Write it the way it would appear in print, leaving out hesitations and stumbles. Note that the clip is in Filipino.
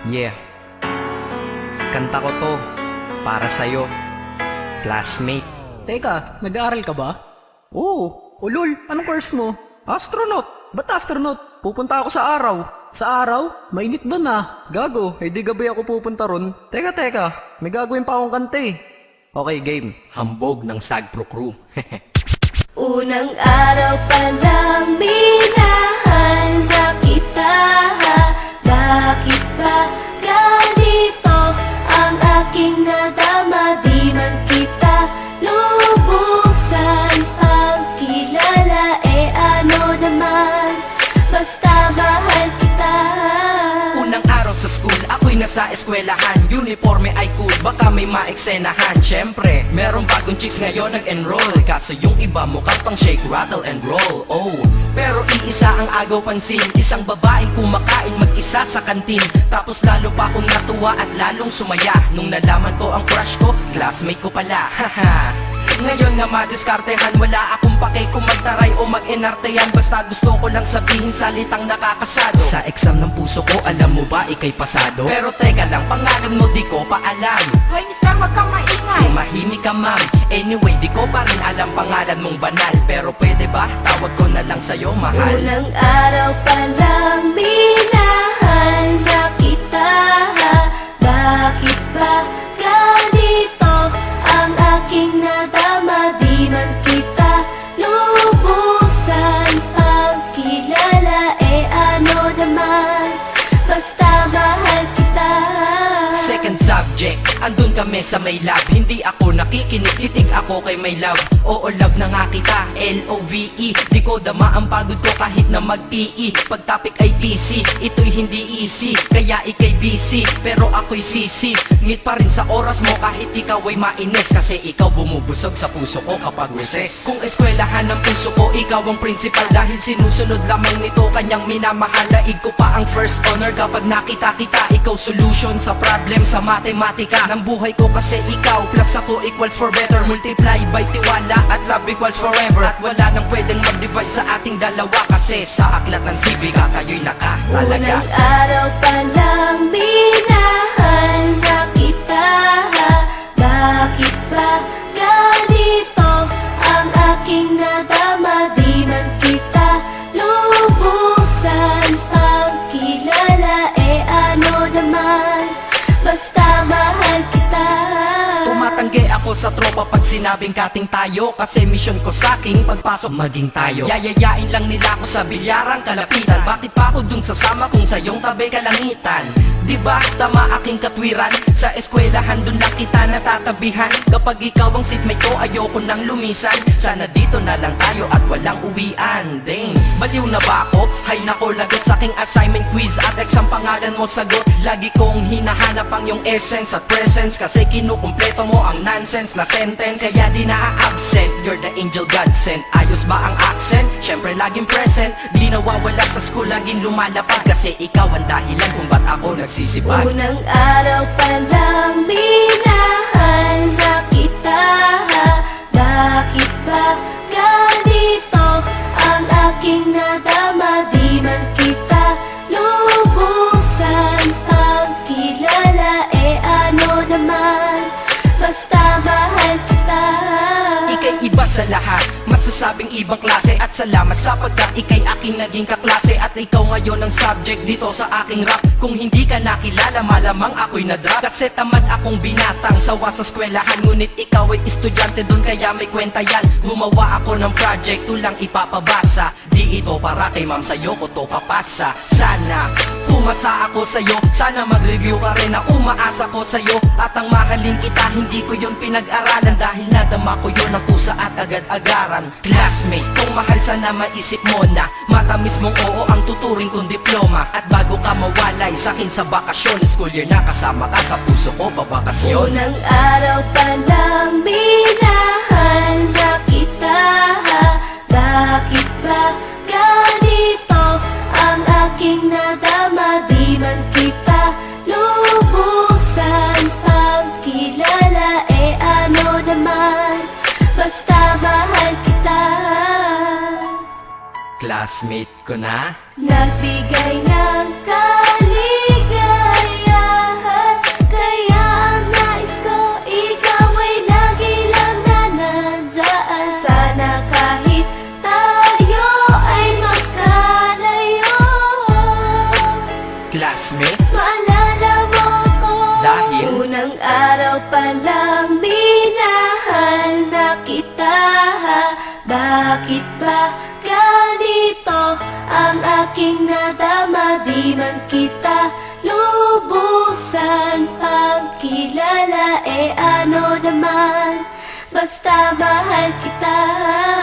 Yeah, kanta ko to para sa'yo, classmate. Teka, nag-aaral ka ba? Oo. Ulol, anong course mo? Astronaut. Ba't astronaut? Pupunta ako sa araw. Sa araw? Mainit doon ah. Gago, di gabi ako pupunta ron. Teka, may gagawin pa akong kanta eh. Okay, game. Hambog ng Sagpro Crew. Unang araw pa lang minahal na kita. Bakit ba ganito ang aking nadama? Di man kita lubusan ang kilala. Ano naman, basta mahal kita. Unang araw sa school, ako'y nasa eskwelahan. Uniforme ay cool, baka may maeksenahan. Syempre, merong bagong chicks ngayon nag-enroll. Kaso yung iba mukhang pang shake, rattle and roll. Oh, pero iisa ang agaw pansin. Isang babaeng kumakain mag-isa sa kantin. Tapos lalo pa akong natuwa at lalong sumaya nung nalaman ko ang crush ko, classmate ko pala. Haha. Ngayon nga madiskartehan, wala akong pake kung magtaray o mag-enartehan. Basta gusto ko lang sabihin salitang nakakasado. Sa exam ng puso ko, alam mo ba ikay pasado? Pero teka lang, pangalan mo di ko pa alam. Hoy mister, wag kang maingay. Tumahimik ka ma'am. Anyway, di ko pa rin alam pangalan mong banal. Pero pwede ba, tawag ko na lang sa'yo mahal. Unang araw pa lang minahal na kita. Bakit ba ganito ang aking nadama? Di man kita lubusan ang kilala. Ano naman, basta mahal kita. Second subject, andun kami sa may lab. Hindi ako nakikinig, titig ako kay may love. Oo, love na nga kita, L-O-V-E. Di ko dama ang pagod ko kahit na mag-PE. Pag topic ay PC, ito'y hindi easy. Kaya ikay busy, pero ako'y sisi. Ngit pa rin sa oras mo kahit ikaw ay mainis. Kasi ikaw bumubusog sa puso ko kapag recess. Kung eskwelahan ng puso ko, ikaw ang principal. Dahil sinusunod lamang nito kanyang minamahal. Daig ko pa ang first honor kapag nakita kita. Ikaw solution sa problem sa matematika ng buhay ko. Kasi ikaw plus ako equals for better. Multiply by tiwala at love equals forever. At wala nang pwedeng mag-divide sa ating dalawa. Kasi sa aklat ng sibika tayo'y nakatalaga. Unang araw pa lang minahal na kita. Bakit ba ganito ang aking nadama? Di man kita lubusan ang kilala. Ano naman, basta mahal kita. Tumatanggi ako sa tropa pag sinabing kating tayo. Kasi mission ko sa aking pagpasok maging tayo. Yayayain lang nila ako sa bilyarang kalapitan. Bakit pa ako dun sasama kung sa iyong tabi kalangitan? Diba tama aking katwiran? Sa eskwelahan dun lang kita natatabihan. Kapag ikaw ang seatmate ko, ayoko nang lumisan. Sana dito na lang tayo at walang uwian. Dang, baliw na ba ako? Hay nako, lagot sa aking assignment quiz at exam pangalan mo sagot. Lagi kong hinahanap ang iyong essence at presence. Kasi kinukumpleto mo ang nonsense na sentence. Kaya di na-absent, you're the angel God sent. Ayos ba ang accent? Syempre laging present. Di nawawala sa school, laging lumalapag. Kasi ikaw ang dahilan kung ba't ako nagsisipag. Unang araw pa lang minahal na kita. Bakit ba ganito ang aking nadama? Di man kita lubusan ang kilala. Ano naman, basta mahal kita. Ika'y iba sa lahat, masasabing ibang klase. At salamat sapagkat ika'y aking naging kaklase. At ikaw ngayon ang subject dito sa aking rap. Kung hindi ka nakilala, malamang ako'y na-drop. Kasi tamad akong binatang sawa sa eskwelahan. Ngunit ikaw ay estudyante dun, kaya may kwenta yan. Gumawa ako ng project, tulang ipapabasa. Di ito para kay ma'am, sa'yo ko to papasa. Sana pumasa ako sa'yo, sana mag-review ka rin na umaasa ko sa'yo. At ang mahalin kita, hindi ko yun pinag-aralan. Dahil nadama ko yun ang pusa at agad-agaran. Classmate, kung mahal sana maisip mo na matamis mong oo ang tuturing kong diploma. At bago ka mawalay sa'kin sa bakasyon, school year na kasama ka sa puso ko babakasyon. Unang araw pa lang minahal na kita. Bakit ba ganito ang aking nadama? Di man kita lubusan ang kilala. Ano naman, basta mahal kita. Classmate ko na. Nagbigay ng kaligaya palang minahal na kita. Bakit ba ganito ang aking nadama? Di man kita lubusan pagkilala, ano naman, basta mahal kita.